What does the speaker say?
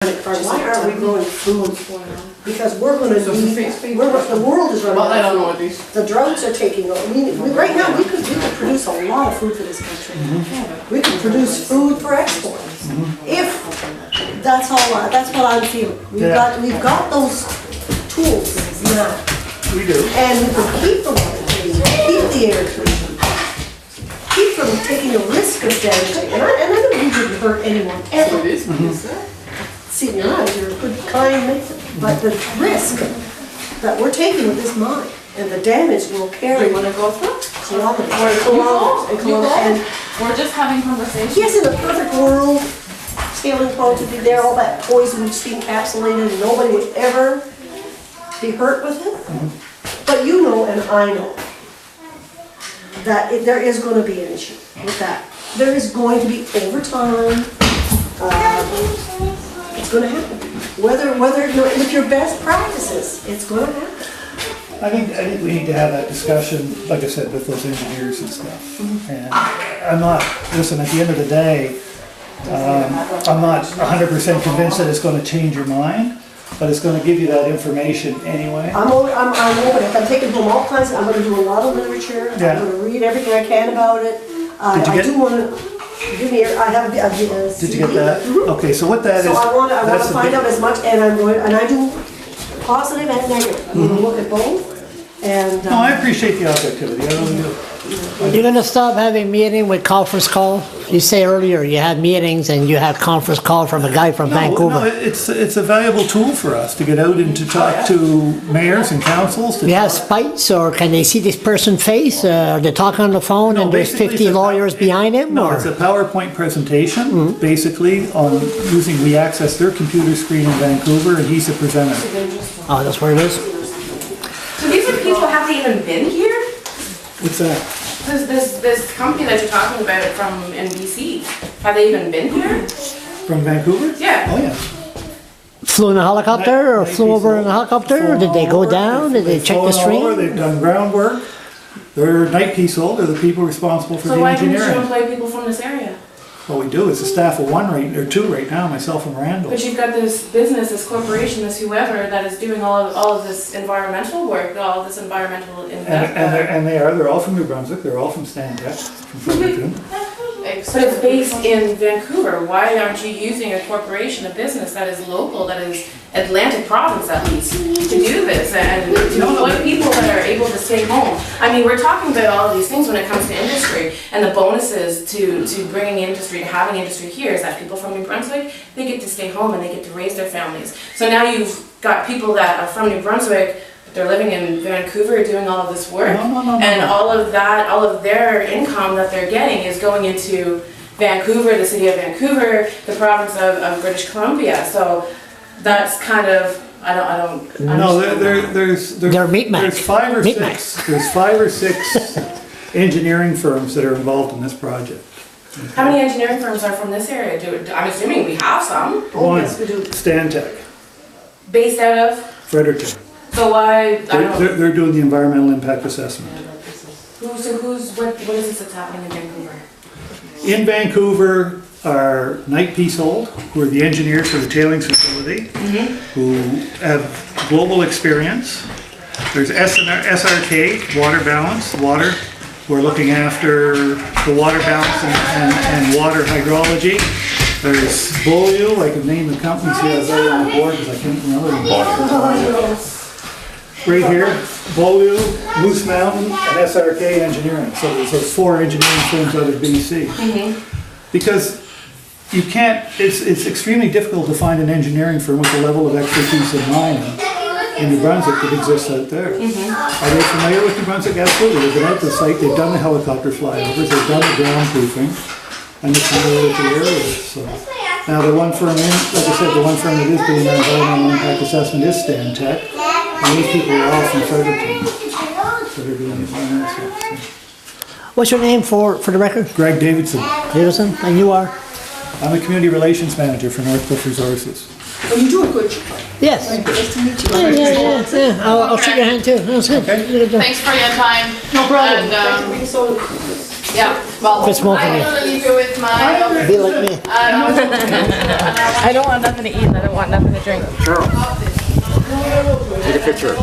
Why are we growing food? Because we're going to need, the world is running out of food. The droughts are taking over. Right now, we could produce a lot of food for this country. We could produce food for export. If that's all, that's what I'm feeling. We've got those tools now. We do. And we can keep the water clean, keep the air clean, keep them taking a risk of damage. And I know we didn't hurt anyone ever. See, in your eyes, you're a good, kind man, but the risk that we're taking with this mine and the damage will carry. You want to go through? Kilometers. And we're just having conversations. Yes, in a perfect world, tailing ponds would be there, all that poison would be encapsulated, and nobody would ever be hurt with it. But you know, and I know, that there is going to be an issue with that. There is going to be, over time, it's going to happen. Whether with your best practices, it's going to happen. I think we need to have that discussion, like I said, with those engineers and stuff. And I'm not, listen, at the end of the day, I'm not 100% convinced that it's going to change your mind, but it's going to give you that information anyway. I'm open. I'm taking home all kinds. I'm going to do a lot of literature. Yeah. I'm going to read everything I can about it. I do want to. I have a CD. Did you get that? Okay, so what that is. So I want to find out as much, and I do positive and negative. I'm going to look at both. And no, I appreciate the objectivity. I really do. You're going to stop having meeting with conference call? You say earlier you had meetings and you had conference call from a guy from Vancouver. No, it's a valuable tool for us to get out and to talk to mayors and councils. You have spites, or can they see this person's face? Are they talking on the phone and there's 50 lawyers behind him? No, or? it's a PowerPoint presentation, basically, on using, we access their computer screen in Vancouver, and he's the presenter. Oh, that's where it is? So these are people who haven't even been here? What's that? This company that you're talking about from NBC, have they even been here? From Vancouver? Yeah. Oh, yeah. Flew in a helicopter or flew over in a helicopter? Or did they go down? Did they check the stream? They've done groundwork. They're night piece old. They're the people responsible for the engineering. So why didn't you employ people from this area? What we do is a staff of two right now, myself and Randall. But you've got this business, this corporation, this whoever that is doing all of this environmental work, all of this environmental investment. And they're all from New Brunswick. They're all from Stanley, from Fredericton. But it's based in Vancouver. Why aren't you using a corporation, a business that is local, that is Atlantic Province at least, to do this and to employ people that are able to stay home? I mean, we're talking about all of these things when it comes to industry, and the bonuses to bringing industry, to having industry here, is that people from New Brunswick, they get to stay home and they get to raise their families. So now you've got people that are from New Brunswick, they're living in Vancouver doing all of this work, and all of that, all of their income that they're getting is going into Vancouver, the city of Vancouver, the province of British Columbia. So that's kind of, I don't No, there's five or six engineering firms that are involved in this project. Okay. How many engineering firms are from this area? I'm assuming we have some. One, Stantec. Based out of? Fredericton. So why? They're doing the environmental impact assessment. What is this that's happening in Vancouver? In Vancouver are Knight Peacehold, who are the engineers for the tailings facility, who have global experience. There's SRK, Water Balance, who are looking after the water balance and water hydrology. There's Beaulieu, I can name the companies here right on the board because I can't remember them. Right here, Beaulieu, Moose Mountain, and SRK Engineering. So there's those four engineering firms out of BC. Because you can't, it's extremely difficult to find an engineering firm with the level of expertise in mining in New Brunswick that exists out there. Are they familiar with New Brunswick? Absolutely. They've been out to the site, they've done the helicopter flyovers, they've done the ground proofing, and they're familiar with the area. So. Now the one firm, like I said, the one firm that is doing our environmental impact assessment is Stantec. And these people are all from Fredericton. So they're doing the analysis. What's your name for the record? Greg Davidson. Davidson, and you are? I'm a community relations manager for Northcliff Resources. Well, you do a good job. Yes. Nice to meet you. Yeah. I'll shake your hand too. That's good. Okay. Thanks for your time. No problem. And, Thanks for being so Yeah, well, Quit smoking I it. can leave you with my. Be like me. I don't want nothing to eat and I don't want nothing to drink. Cheryl, take a picture.